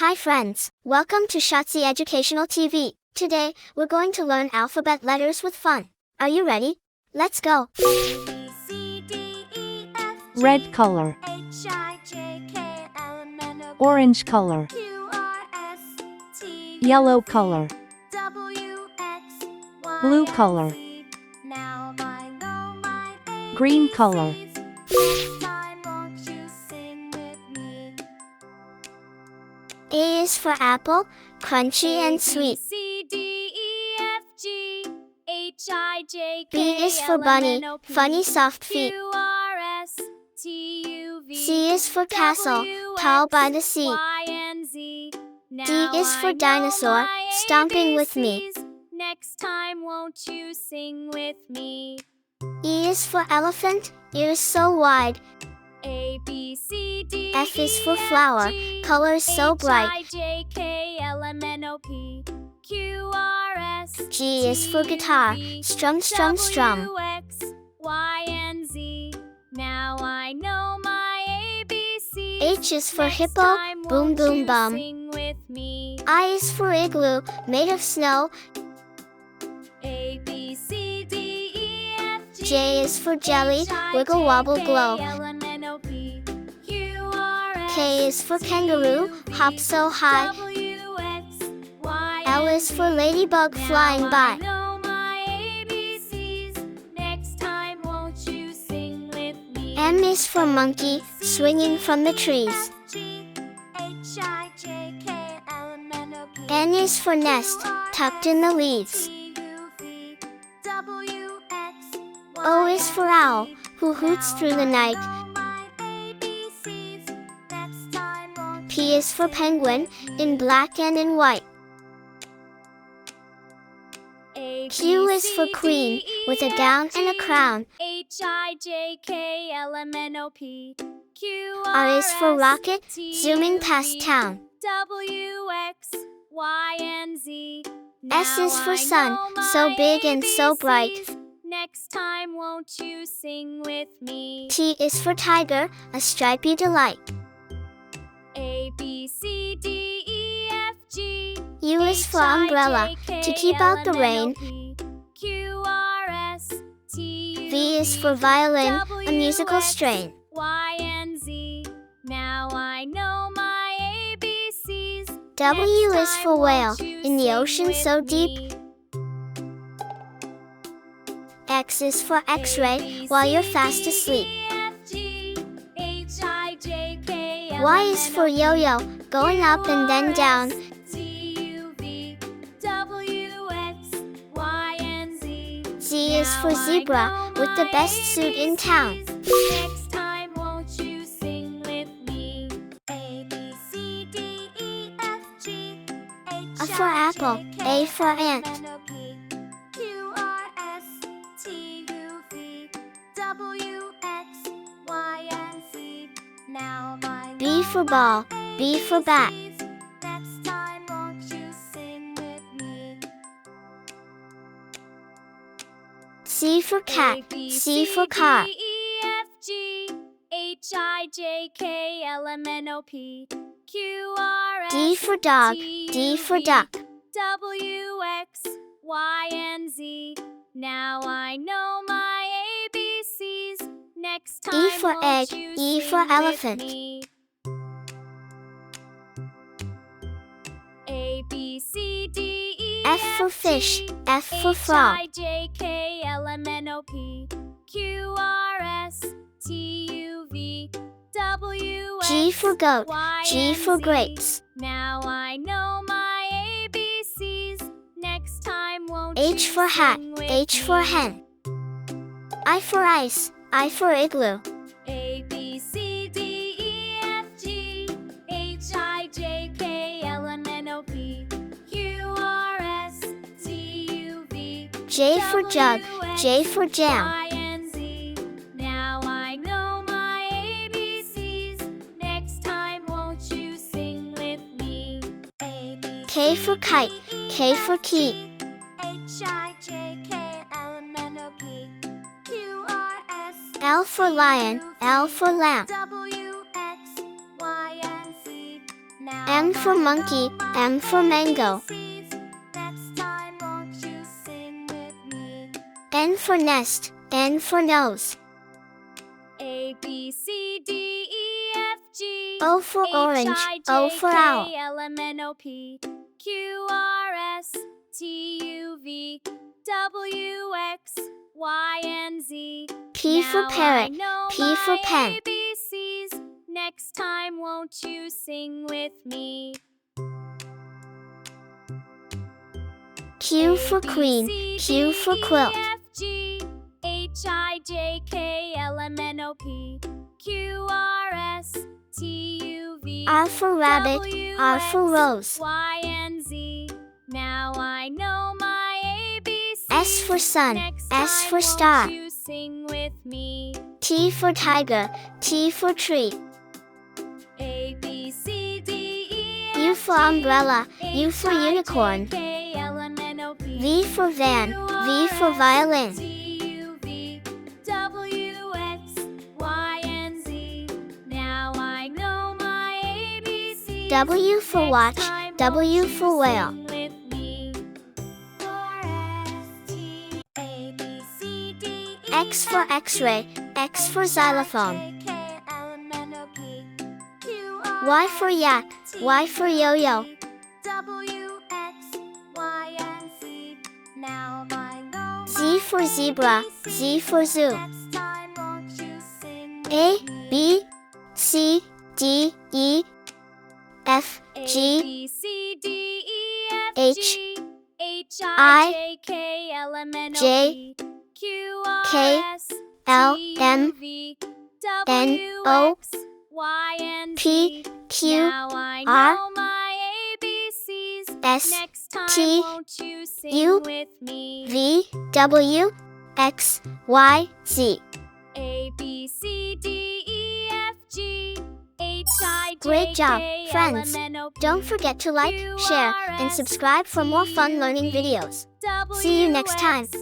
Hi friends, welcome to Shazi Educational TV. Today, we're going to learn alphabet letters with fun. Are you ready? Let's go. Red color, orange color, yellow color, blue color, green color. A is for apple, crunchy and sweet. B is for bunny, funny soft feet. C is for castle, tall by the sea. D is for dinosaur, stomping with me. Next time won't you sing with me? E is for elephant, ears so wide. A, B, C, D, F is for E, F, flower, G, colors so bright. H, I, J, K, L, M, N, O, P, Q, R, S, G is for guitar, T, strum, strum, strum. W, X, Y, and Z. Now I know my ABCs. H is for Next hippo, time boom, won't boom, you bum. sing with me? I is for igloo, made of snow. A, B, C, D, E, F, G, J is for jelly, H, I, wiggle, J, wobble, K, glow. L, M, N, O, P, Q, R, S, K is for kangaroo, T, U, V, hop so high. W, X, Y, L and is for Z. ladybug, flying Now by. I know my ABCs. Next time won't you sing with me? M is for monkey, swinging from the trees. N is for nest, tucked in the leaves. O is for owl, who hoots through the night. P is for penguin, in black and in white. Q is for queen, with a gown and a crown. H, I, J, K, L, M, N, O, P, Q, R is for S, rocket, T, zooming U, past V, town. W, X, Y, and Z. S is Now for I sun, know so my big and so bright. ABCs. Next time won't you sing with me? T is for tiger, a stripy delight. A, B, C, D, E, F, G. U is for umbrella, to keep out the rain. Q, R, S, T, U, V is for violin, a musical X, strain. Y, and Z. Now I know my ABCs. W Next is time for whale, won't you in the sing ocean with so deep. me? X is for X-ray, while you're fast asleep. Y is for yo-yo, going up and then down. Z is for zebra, with the best suit in town. Next time won't you sing with me? A, B, C, D, E, F, G, H, A for apple, A for ant. Q, R, S, T, U, V, W, X, Y, and Z. Now I B for ball, B for bat. Next time won't you sing with me? C for cat, C for car. D, E, F, G, H, I, J, K, L, M, N, O, P, Q, R, S, D for dog, T, D U, for V, duck. W, X, Y, and Z. Now I know my ABCs. Next time E for won't egg, you E sing for with elephant. me? A, B, C, D, E, F for fish, F for H, frog. I, J, K, L, M, N, O, P, Q, R, S, T, U, V, W, X, G for goat, Y, G and for Z. grapes. Now I know my ABCs. Next time won't H you for hat, sing with H for me? hen. I for ice, I for igloo. A, B, C, D, E, F, G, H, I, J, K, L, M, N, O, P, Q, R, S, T, U, V, J for jug, J for jam. Y, and Z. Now I know my ABCs. Next time won't you sing with me? A, B, K for kite, K for key. H, I, J, K, L, M, N, O, P, Q, R, S, L for lion, L for lamp. W, X, Y, and Z. M for monkey, M for mango. Next time, won't you sing with me? N for nest, N for nose. A, B, C, D, E, F, G. O for orange, O for owl. L, M, N, O, P. Q, R, S, T, U, V. W, X, Y, and Z. P for Now parrot, I know P for my pen. ABCs. Next time, won't you sing with me? Q for queen, Q for quilt. F, G, H, I, J, K, L, M, N, O, P. Q, R, S, T, U, V. R for rabbit, W, R for X, rose. Y, and Z. Now I know my ABCs. S for sun, Next S time, for star. won't you sing with me? T for tiger, T for tree. A, B, C, D, E, F, U for umbrella, U for H, I, J, unicorn. K, L, M, N, O, P. V for van, V for violin. T, U, V, W, X, Y, and Z. Now I know my ABCs. W for watch, Next time, W won't for you whale. sing with me? R, S, T, A, B, C, D, E, X for x-ray, X for xylophone. J, K, L, M, N, O, P. Q, R, Y for yak, Y for yo-yo. W, X, Y, and Z. Now I know Z for zebra, Z for zoo. next time, won't you sing with A, me? B, C, D, E, F, G, A, B, C, D, E, F, H, G, H, I, J, K, L, M, N, O, J, P. Q, R, K, S, L, T, U, M, V, N, W, O, X, Y, and P, Z. Q, Now I R, know my ABCs. S, Next time, T, won't you sing U, with me? V, W, X, Y, Z. A, B, C, D, E, F, G, H, I, J, Great job, K, L, friends. M, N, O, P. Don't forget to like, Q, share, R, and S, subscribe for more T, fun U, learning V, videos. W, See you next time. X,